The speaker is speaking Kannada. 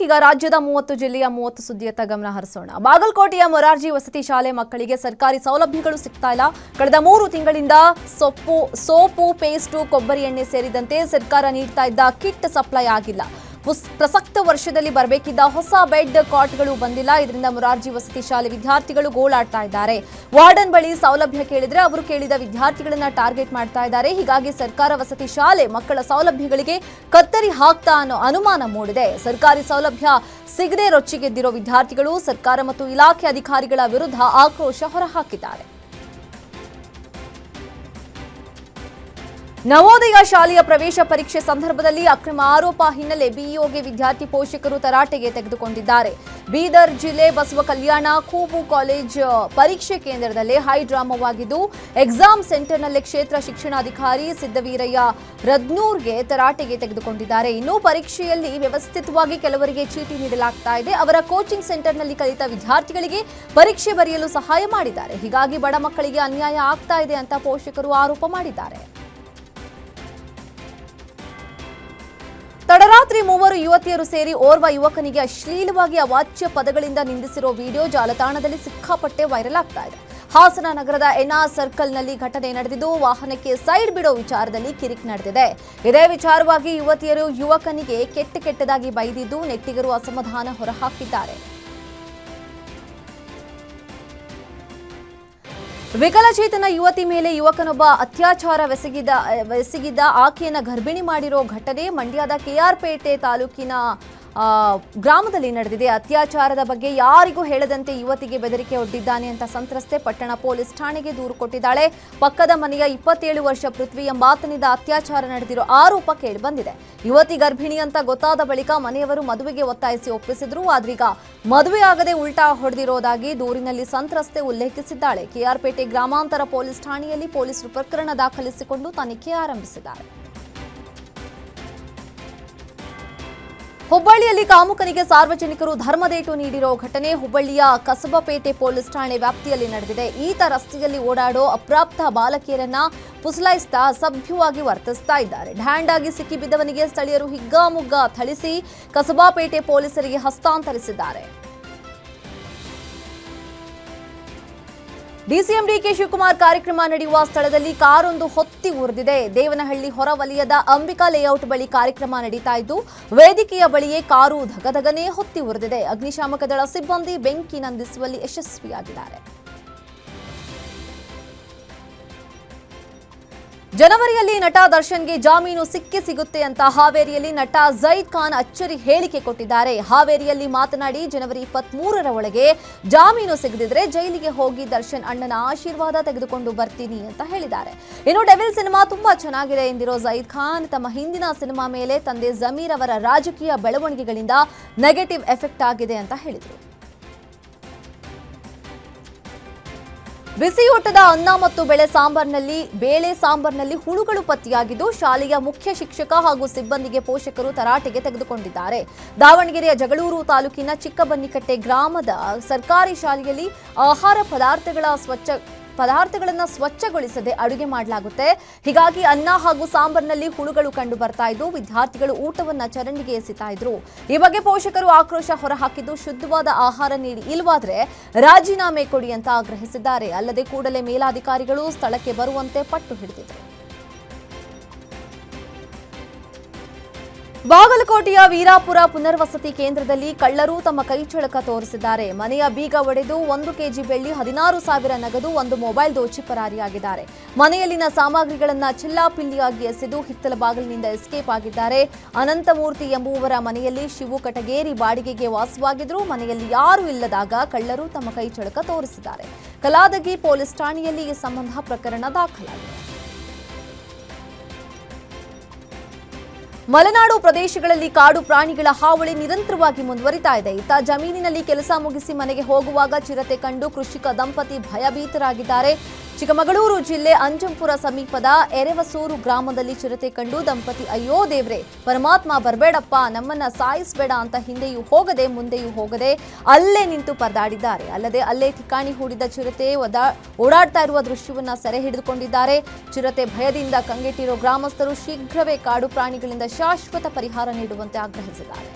ಈಗ ರಾಜ್ಯದ 30 ಜಿಲ್ಲೆಯ 30 ಸುದ್ದಿಯತ್ತ ಗಮನ ಹರಿಸೋಣ. ಬಾಗಲಕೋಟೆಯ ಮೊರಾರ್ಜಿ ವಸತಿ ಶಾಲೆ ಮಕ್ಕಳಿಗೆ ಸರ್ಕಾರಿ ಸೌಲಭ್ಯಗಳು ಸಿಗ್ತಾ ಇಲ್ಲ. ಕಳೆದ 3 ತಿಂಗಳಿಂದ ಸೋಪು, ಪೇಸ್ಟು, ಕೊಬ್ಬರಿ ಎಣ್ಣೆ ಸೇರಿದಂತೆ ಸರ್ಕಾರ ನೀಡ್ತಾ ಇದ್ದ ಕಿಟ್ ಸಪ್ಲೈ ಆಗಿಲ್ಲ. ಪ್ರಸಕ್ತ ವರ್ಷದಲ್ಲಿ ಬರಬೇಕಿದ್ದ ಹೊಸ ಬೆಡ್ ಕಾಟ್ಗಳು ಬಂದಿಲ್ಲ. ಇದರಿಂದ ಮೊರಾರ್ಜಿ ವಸತಿ ಶಾಲೆ ವಿದ್ಯಾರ್ಥಿಗಳು ಗೋಳಾಡ್ತಾ ಇದ್ದಾರೆ. ವಾರ್ಡನ್ ಬಳಿ ಸೌಲಭ್ಯ ಕೇಳಿದ್ರೆ ಅವರು ಕೇಳಿದ ವಿದ್ಯಾರ್ಥಿಗಳನ್ನ ಟಾರ್ಗೆಟ್ ಮಾಡ್ತಾ ಇದ್ದಾರೆ. ಹೀಗಾಗಿ ಸರ್ಕಾರ ವಸತಿ ಶಾಲೆ ಮಕ್ಕಳ ಸೌಲಭ್ಯಗಳಿಗೆ ಕತ್ತರಿ ಹಾಕ್ತಾ ಅನ್ನೋ ಅನುಮಾನ ಮೂಡಿದೆ. ಸರ್ಕಾರಿ ಸೌಲಭ್ಯ ಸಿಗದೆ ರೊಚ್ಚಿಗೆದ್ದಿರೋ ವಿದ್ಯಾರ್ಥಿಗಳು ಸರ್ಕಾರ ಮತ್ತು ಇಲಾಖೆ ಅಧಿಕಾರಿಗಳ ವಿರುದ್ಧ ಆಕ್ರೋಶ ಹೊರಹಾಕಿದ್ದಾರೆ. ನವೋದಯ ಶಾಲೆಯ ಪ್ರವೇಶ ಪರೀಕ್ಷೆ ಸಂದರ್ಭದಲ್ಲಿ ಅಕ್ರಮ ಆರೋಪ ಹಿನ್ನೆಲೆ ಬಿಇಒಗೆ ವಿದ್ಯಾರ್ಥಿ ಪೋಷಕರು ತರಾಟೆಗೆ ತೆಗೆದುಕೊಂಡಿದ್ದಾರೆ. ಬೀದರ್ ಜಿಲ್ಲೆ ಬಸವ ಕಲ್ಯಾಣ ಕೂಬು ಕಾಲೇಜ್ ಪರೀಕ್ಷೆ ಕೇಂದ್ರದಲ್ಲಿ ಹೈ ಡ್ರಾಮಾವಾಗಿದ್ದು, ಎಕ್ಸಾಮ್ ಸೆಂಟರ್ನಲ್ಲೇ ಕ್ಷೇತ್ರ ಶಿಕ್ಷಣಾಧಿಕಾರಿ ಸಿದ್ದವೀರಯ್ಯ ರದ್ನೂರ್ಗೆ ತರಾಟೆಗೆ ತೆಗೆದುಕೊಂಡಿದ್ದಾರೆ. ಇನ್ನು ಪರೀಕ್ಷೆಯಲ್ಲಿ ವ್ಯವಸ್ಥಿತವಾಗಿ ಕೆಲವರಿಗೆ ಚೀಟಿ ನೀಡಲಾಗ್ತಾ ಇದೆ. ಅವರ ಕೋಚಿಂಗ್ ಸೆಂಟರ್ನಲ್ಲಿ ಕಲಿತ ವಿದ್ಯಾರ್ಥಿಗಳಿಗೆ ಪರೀಕ್ಷೆ ಬರೆಯಲು ಸಹಾಯ ಮಾಡಿದ್ದಾರೆ. ಹೀಗಾಗಿ ಬಡ ಮಕ್ಕಳಿಗೆ ಅನ್ಯಾಯ ಆಗ್ತಾ ಇದೆ ಅಂತ ಪೋಷಕರು ಆರೋಪ ಮಾಡಿದ್ದಾರೆ. ತಡರಾತ್ರಿ 3 ಯುವತಿಯರು ಸೇರಿ ಓರ್ವ ಯುವಕನಿಗೆ ಅಶ್ಲೀಲವಾಗಿ ಅವಾಚ್ಯ ಪದಗಳಿಂದ ನಿಂದಿಸಿರೋ ವಿಡಿಯೋ ಜಾಲತಾಣದಲ್ಲಿ ಸಿಕ್ಕಾಪಟ್ಟೆ ವೈರಲ್ ಆಗ್ತಾ ಇದೆ. ಹಾಸನ ನಗರದ ಎನ್ಆರ್ ಸರ್ಕಲ್ನಲ್ಲಿ ಘಟನೆ ನಡೆದಿದ್ದು, ವಾಹನಕ್ಕೆ ಸೈಡ್ ಬಿಡೋ ವಿಚಾರದಲ್ಲಿ ಕಿರಿಕ್ ನಡೆದಿದೆ. ಇದೇ ವಿಚಾರವಾಗಿ ಯುವತಿಯರು ಯುವಕನಿಗೆ ಕೆಟ್ಟದಾಗಿ ಬೈದಿದ್ದು, ನೆಟ್ಟಿಗರು ಅಸಮಾಧಾನ ಹೊರಹಾಕಿದ್ದಾರೆ. ವಿಕಲಚೇತನ ಯುವತಿ ಮೇಲೆ ಯುವಕನೊಬ್ಬ ಅತ್ಯಾಚಾರವೆಸಗಿದ್ದ ಆಕೆಯನ್ನ ಗರ್ಭಿಣಿ ಮಾಡಿರೋ ಘಟನೆ ಮಂಡ್ಯದ ಕೆಆರ್ಪೇಟೆ ತಾಲೂಕಿನ ಗ್ರಾಮದಲ್ಲಿ ನಡೆದಿದೆ. ಅತ್ಯಾಚಾರದ ಬಗ್ಗೆ ಯಾರಿಗೂ ಹೇಳದಂತೆ ಯುವತಿಗೆ ಬೆದರಿಕೆ ಒಡ್ಡಿದ್ದಾನೆ ಅಂತ ಸಂತ್ರಸ್ತೆ ಪಟ್ಟಣ ಪೊಲೀಸ್ ಠಾಣೆಗೆ ದೂರು ಕೊಟ್ಟಿದ್ದಾಳೆ. ಪಕ್ಕದ ಮನೆಯ 27 ವರ್ಷ ಪೃಥ್ವಿ ಎಂಬಾತನಿಂದ ಅತ್ಯಾಚಾರ ನಡೆದಿರೋ ಆರೋಪ ಕೇಳಿಬಂದಿದೆ. ಯುವತಿ ಗರ್ಭಿಣಿ ಅಂತ ಗೊತ್ತಾದ ಬಳಿಕ ಮನೆಯವರು ಮದುವೆಗೆ ಒತ್ತಾಯಿಸಿ ಒಪ್ಪಿಸಿದ್ರು. ಆದ್ರೀಗ ಮದುವೆ ಆಗದೆ ಉಲ್ಟಾ ಹೊಡೆದಿರೋದಾಗಿ ದೂರಿನಲ್ಲಿ ಸಂತ್ರಸ್ತೆ ಉಲ್ಲೇಖಿಸಿದ್ದಾಳೆ. ಕೆಆರ್ಪೇಟೆ ಗ್ರಾಮಾಂತರ ಪೊಲೀಸ್ ಠಾಣೆಯಲ್ಲಿ ಪೊಲೀಸರು ಪ್ರಕರಣ ದಾಖಲಿಸಿಕೊಂಡು ತನಿಖೆ ಆರಂಭಿಸಿದ್ದಾರೆ. ಹುಬ್ಬಳ್ಳಿಯಲ್ಲಿ ಕಾಮುಕನಿಗೆ ಸಾರ್ವಜನಿಕರು ಧರ್ಮದೇಟು ನೀಡಿರೋ ಘಟನೆ ಹುಬ್ಬಳ್ಳಿಯ ಕಸಬಪೇಟೆ ಪೊಲೀಸ್ ಠಾಣೆ ವ್ಯಾಪ್ತಿಯಲ್ಲಿ ನಡೆದಿದೆ. ಈತ ರಸ್ತೆಯಲ್ಲಿ ಓಡಾಡೋ ಅಪ್ರಾಪ್ತ ಬಾಲಕಿಯರನ್ನ ಪುಸಲಾಯಿಸ್ತಾ ಅಸಭ್ಯವಾಗಿ ವರ್ತಿಸ್ತಾ ಇದ್ದಾರೆ. ಢ್ಯಾಂಡ್ ಆಗಿ ಸಿಕ್ಕಿಬಿದ್ದವನಿಗೆ ಸ್ಥಳೀಯರು ಹಿಗ್ಗಾಮುಗ್ಗಾ ಥಳಿಸಿ ಕಸಬಾಪೇಟೆ ಪೊಲೀಸರಿಗೆ ಹಸ್ತಾಂತರಿಸಿದ್ದಾರೆ. ಡಿಸಿಎಂ ಡಿಕೆ ಶಿವಕುಮಾರ್ ಕಾರ್ಯಕ್ರಮ ನಡೆಯುವ ಸ್ಥಳದಲ್ಲಿ ಕಾರೊಂದು ಹೊತ್ತಿ ಉರಿದಿದೆ. ದೇವನಹಳ್ಳಿ ಹೊರವಲಯದ ಅಂಬಿಕಾ ಲೇಔಟ್ ಬಳಿ ಕಾರ್ಯಕ್ರಮ ನಡೀತಾ ಇದ್ದು, ವೇದಿಕೆಯ ಬಳಿಯೇ ಕಾರು ಧಗಧಗನೆ ಹೊತ್ತಿ ಉರಿದಿದೆ. ಅಗ್ನಿಶಾಮಕ ದಳ ಸಿಬ್ಬಂದಿ ಬೆಂಕಿ ನಂದಿಸುವಲ್ಲಿ ಯಶಸ್ವಿಯಾಗಿದ್ದಾರೆ. ಜನವರಿಯಲ್ಲಿ ನಟ ದರ್ಶನ್ಗೆ ಜಾಮೀನು ಸಿಗುತ್ತೆ ಅಂತ ಹಾವೇರಿಯಲ್ಲಿ ನಟ ಜೈದ್ ಖಾನ್ ಅಚ್ಚರಿ ಹೇಳಿಕೆ ಕೊಟ್ಟಿದ್ದಾರೆ. ಹಾವೇರಿಯಲ್ಲಿ ಮಾತನಾಡಿ, ಜನವರಿ 23ರ ಒಳಗೆ ಜಾಮೀನು ಸಿಗದಿದ್ರೆ ಜೈಲಿಗೆ ಹೋಗಿ ದರ್ಶನ್ ಅಣ್ಣನ ಆಶೀರ್ವಾದ ತೆಗೆದುಕೊಂಡು ಬರ್ತೀನಿ ಅಂತ ಹೇಳಿದ್ದಾರೆ. ಇನ್ನು ಡೆವಿಲ್ ಸಿನಿಮಾ ತುಂಬಾ ಚೆನ್ನಾಗಿದೆ ಎಂದಿರೋ ಜೈದ್ ಖಾನ್, ತಮ್ಮ ಹಿಂದಿನ ಸಿನಿಮಾ ಮೇಲೆ ತಂದೆ ಜಮೀರ್ ಅವರ ರಾಜಕೀಯ ಬೆಳವಣಿಗೆಗಳಿಂದ ನೆಗೆಟಿವ್ ಎಫೆಕ್ಟ್ ಆಗಿದೆ ಅಂತ ಹೇಳಿದರು. ಬಿಸಿಯೂಟದ ಅನ್ನ ಮತ್ತು ಬೇಳೆ ಸಾಂಬಾರ್ನಲ್ಲಿ ಹುಳುಗಳು ಪತ್ತೆಯಾಗಿದ್ದು, ಶಾಲೆಯ ಮುಖ್ಯ ಶಿಕ್ಷಕ ಹಾಗೂ ಸಿಬ್ಬಂದಿಗೆ ಪೋಷಕರು ತರಾಟೆಗೆ ತೆಗೆದುಕೊಂಡಿದ್ದಾರೆ. ದಾವಣಗೆರೆಯ ಜಗಳೂರು ತಾಲೂಕಿನ ಚಿಕ್ಕಬನ್ನಿಕಟ್ಟೆ ಗ್ರಾಮದ ಸರ್ಕಾರಿ ಶಾಲೆಯಲ್ಲಿ ಆಹಾರ ಪದಾರ್ಥಗಳನ್ನು ಸ್ವಚ್ಛಗೊಳಿಸದೆ ಅಡುಗೆ ಮಾಡಲಾಗುತ್ತೆ. ಹೀಗಾಗಿ ಅನ್ನ ಹಾಗೂ ಸಾಂಬಾರ್ನಲ್ಲಿ ಹುಳುಗಳು ಕಂಡು ಬರ್ತಾ ಇದ್ದು, ವಿದ್ಯಾರ್ಥಿಗಳು ಊಟವನ್ನ ಚರಂಡಿಗೆ ಎಸಿತಾ ಇದ್ರು. ಈ ಬಗ್ಗೆ ಪೋಷಕರು ಆಕ್ರೋಶ ಹೊರಹಾಕಿದ್ದು, ಶುದ್ಧವಾದ ಆಹಾರ ನೀಡಿ ಇಲ್ವಾದ್ರೆ ರಾಜೀನಾಮೆ ಕೊಡಿ ಅಂತ ಆಗ್ರಹಿಸಿದ್ದಾರೆ. ಅಲ್ಲದೆ ಕೂಡಲೇ ಮೇಲಾಧಿಕಾರಿಗಳು ಸ್ಥಳಕ್ಕೆ ಬರುವಂತೆ ಪಟ್ಟು ಹಿಡಿದಿದ್ದಾರೆ. ಬಾಗಲಕೋಟೆಯ ವೀರಾಪುರ ಪುನರ್ವಸತಿ ಕೇಂದ್ರದಲ್ಲಿ ಕಳ್ಳರು ತಮ್ಮ ಕೈಚಳಕ ತೋರಿಸಿದ್ದಾರೆ. ಮನೆಯ ಬೀಗ ಒಡೆದು 1 ಕೆಜಿ ಬೆಳ್ಳಿ, 16,000 ನಗದು, 1 ಮೊಬೈಲ್ ದೋಚಿ ಪರಾರಿಯಾಗಿದ್ದಾರೆ. ಮನೆಯಲ್ಲಿನ ಸಾಮಗ್ರಿಗಳನ್ನು ಚಿಲ್ಲಾಪಿಲ್ಲಿಯಾಗಿ ಎಸೆದು ಹಿತ್ತಲ ಬಾಗಿಲಿನಿಂದ ಎಸ್ಕೇಪ್ ಆಗಿದ್ದಾರೆ. ಅನಂತಮೂರ್ತಿ ಎಂಬುವರ ಮನೆಯಲ್ಲಿ ಶಿವು ಕಟಗೇರಿ ಬಾಡಿಗೆಗೆ ವಾಸವಾಗಿದ್ರು. ಮನೆಯಲ್ಲಿ ಯಾರೂ ಇಲ್ಲದಾಗ ಕಳ್ಳರು ತಮ್ಮ ಕೈಚಳಕ ತೋರಿಸಿದ್ದಾರೆ. ಕಲಾದಗಿ ಪೊಲೀಸ್ ಠಾಣೆಯಲ್ಲಿ ಈ ಸಂಬಂಧ ಪ್ರಕರಣ ದಾಖಲಾಗಿದೆ. ಮಲೆನಾಡು ಪ್ರದೇಶಗಳಲ್ಲಿ ಕಾಡು ಪ್ರಾಣಿಗಳ ಹಾವಳಿ ನಿರಂತರವಾಗಿ ಮುಂದುವರಿತಾ ಇದೆ. ಇತ್ತ ಜಮೀನಿನಲ್ಲಿ ಕೆಲಸ ಮುಗಿಸಿ ಮನೆಗೆ ಹೋಗುವಾಗ ಚಿರತೆ ಕಂಡು ಕೃಷಿಕ ದಂಪತಿ ಭಯಭೀತರಾಗಿದ್ದಾರೆ. ಚಿಕ್ಕಮಗಳೂರು ಜಿಲ್ಲೆ ಅಂಜಂಪುರ ಸಮೀಪದ ಎರೆವಸೂರು ಗ್ರಾಮದಲ್ಲಿ ಚಿರತೆ ಕಂಡು ದಂಪತಿ ಅಯ್ಯೋ ದೇವ್ರೆ ಪರಮಾತ್ಮ ಬರಬೇಡಪ್ಪ, ನಮ್ಮನ್ನ ಸಾಯಿಸಬೇಡ ಅಂತ ಹಿಂದೆಯೂ ಹೋಗದೆ ಮುಂದೆಯೂ ಹೋಗದೆ ಅಲ್ಲೇ ನಿಂತು ಪರದಾಡಿದ್ದಾರೆ. ಅಲ್ಲದೆ ಅಲ್ಲೇ ಠಿಕಾಣಿ ಹೂಡಿದ ಚಿರತೆ ಓಡಾಡ್ತಾ ಇರುವ ದೃಶ್ಯವನ್ನ ಸೆರೆ ಹಿಡಿದುಕೊಂಡಿದ್ದಾರೆ. ಚಿರತೆ ಭಯದಿಂದ ಕಂಗೆಟ್ಟಿರೋ ಗ್ರಾಮಸ್ಥರು ಶೀಘ್ರವೇ ಕಾಡು ಪ್ರಾಣಿಗಳಿಂದ ಶಾಶ್ವತ ಪರಿಹಾರ ನೀಡುವಂತೆ ಆಗ್ರಹಿಸಿದ್ದಾರೆ.